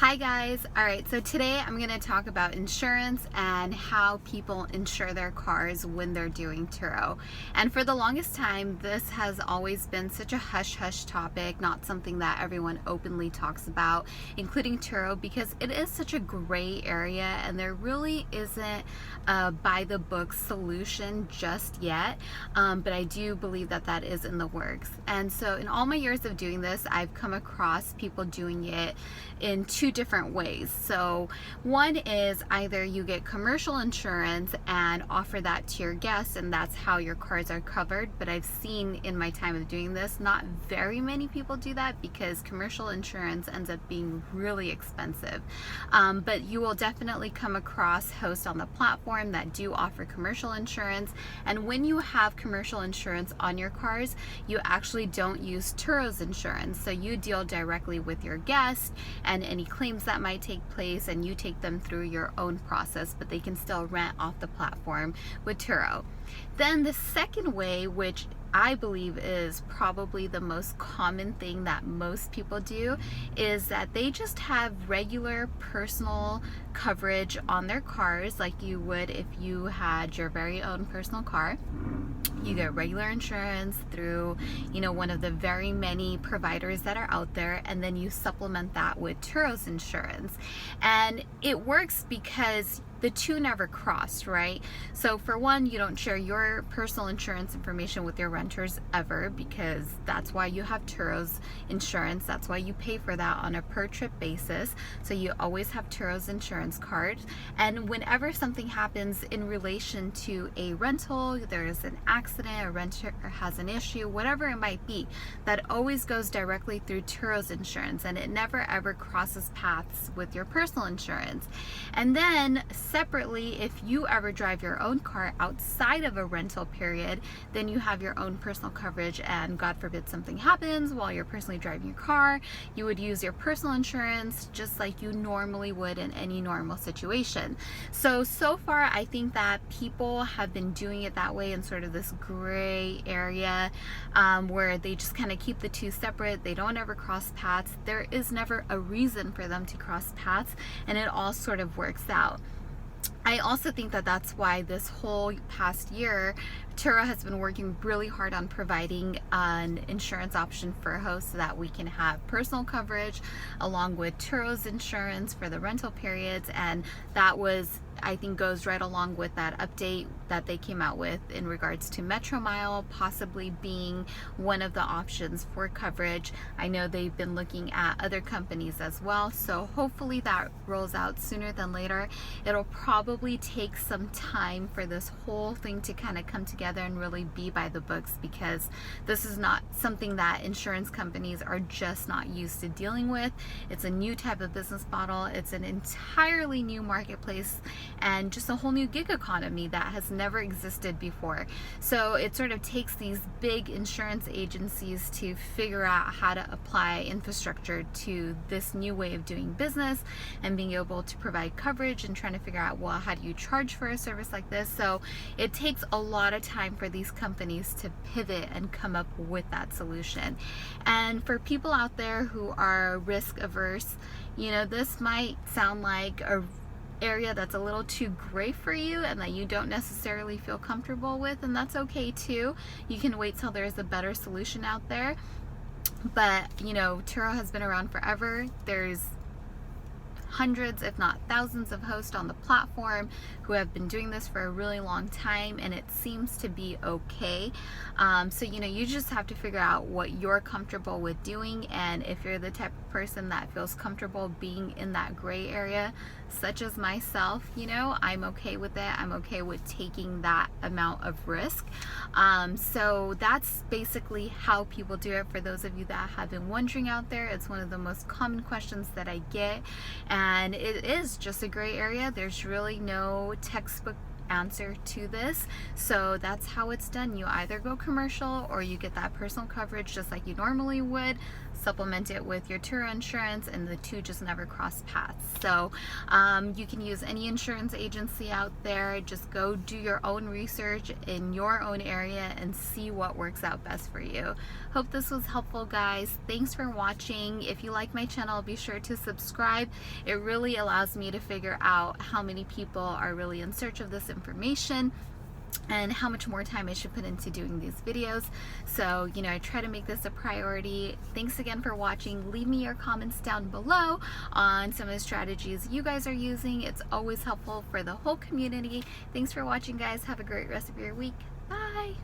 Hi guys. Alright, so today I'm going to talk about insurance and how people insure their cars when they're doing Turo. And for the longest time, this has always been such a hush-hush topic, not something that everyone openly talks about, including Turo, because it is such a gray area and there really isn't a by-the-book solution just yet. But I do believe that that is in the works. And so in all my years of doing this, I've come across people doing it in two different ways. So one is either you get commercial insurance and offer that to your guests, and that's how your cars are covered. But I've seen in my time of doing this, not very many people do that because commercial insurance ends up being really expensive. But you will definitely come across hosts on the platform that do offer commercial insurance. And when you have commercial insurance on your cars, you actually don't use Turo's insurance. So you deal directly with your guest and any claims that might take place, and you take them through your own process, but they can still rent off the platform with Turo. Then the second way, which I believe is probably the most common thing that most people do, is that they just have regular personal coverage on their cars like you would if you had your very own personal car. You get regular insurance through, one of the very many providers that are out there, and then you supplement that with Turo's insurance. And it works because the two never cross, right? So for one, you don't share your personal insurance information with your renters ever, because that's why you have Turo's insurance. That's why you pay for that on a per trip basis. So you always have Turo's insurance card. And whenever something happens in relation to a rental, there's an accident, a renter has an issue, whatever it might be, that always goes directly through Turo's insurance, and it never ever crosses paths with your personal insurance. And then separately, if you ever drive your own car outside of a rental period, then you have your own personal coverage, and God forbid something happens while you're personally driving your car, you would use your personal insurance just like you normally would in any normal situation. So far I think that people have been doing it that way in sort of this gray area, where they just kind of keep the two separate. They don't ever cross paths. There is never a reason for them to cross paths, and it all sort of works out. I also think that that's why this whole past year, Turo has been working really hard on providing an insurance option for hosts so that we can have personal coverage along with Turo's insurance for the rental periods. And that was, I think, goes right along with that update that they came out with in regards to Metromile possibly being one of the options for coverage. I know they've been looking at other companies as well, so hopefully that rolls out sooner than later. It'll probably take some time for this whole thing to kind of come together and really be by the books, because this is not something that insurance companies are just not used to dealing with. It's a new type of business model. It's an entirely new marketplace and just a whole new gig economy that has never existed before. So it sort of takes these big insurance agencies to figure out how to apply infrastructure to this new way of doing business and being able to provide coverage and trying to figure out, well, how do you charge for a service like this? So it takes a lot of time for these companies to pivot and come up with that solution. And for people out there who are risk averse, this might sound like a area that's a little too gray for you and that you don't necessarily feel comfortable with, and that's okay too. You can wait till there's a better solution out there. But Turo has been around forever. There's hundreds, if not thousands, of hosts on the platform who have been doing this for a really long time, and it seems to be okay. So you just have to figure out what you're comfortable with doing, and if you're the type of person that feels comfortable being in that gray area, such as myself, I'm okay with it. I'm okay with taking that amount of risk. So that's basically how people do it. For those of you that have been wondering out there, it's one of the most common questions that I get, and it is just a gray area. There's really no textbook answer to this. So that's how it's done. You either go commercial or you get that personal coverage just like you normally would. supplement it with your Turo insurance, and the two just never cross paths. So you can use any insurance agency out there. Just go do your own research in your own area and see what works out best for you. Hope this was helpful, guys. Thanks for watching. If you like my channel, be sure to subscribe. It really allows me to figure out how many people are really in search of this information and how much more time I should put into doing these videos. So, you know, I try to make this a priority. Thanks again for watching. Leave me your comments down below on some of the strategies you guys are using. It's always helpful for the whole community. Thanks for watching, guys. Have a great rest of your week. Bye.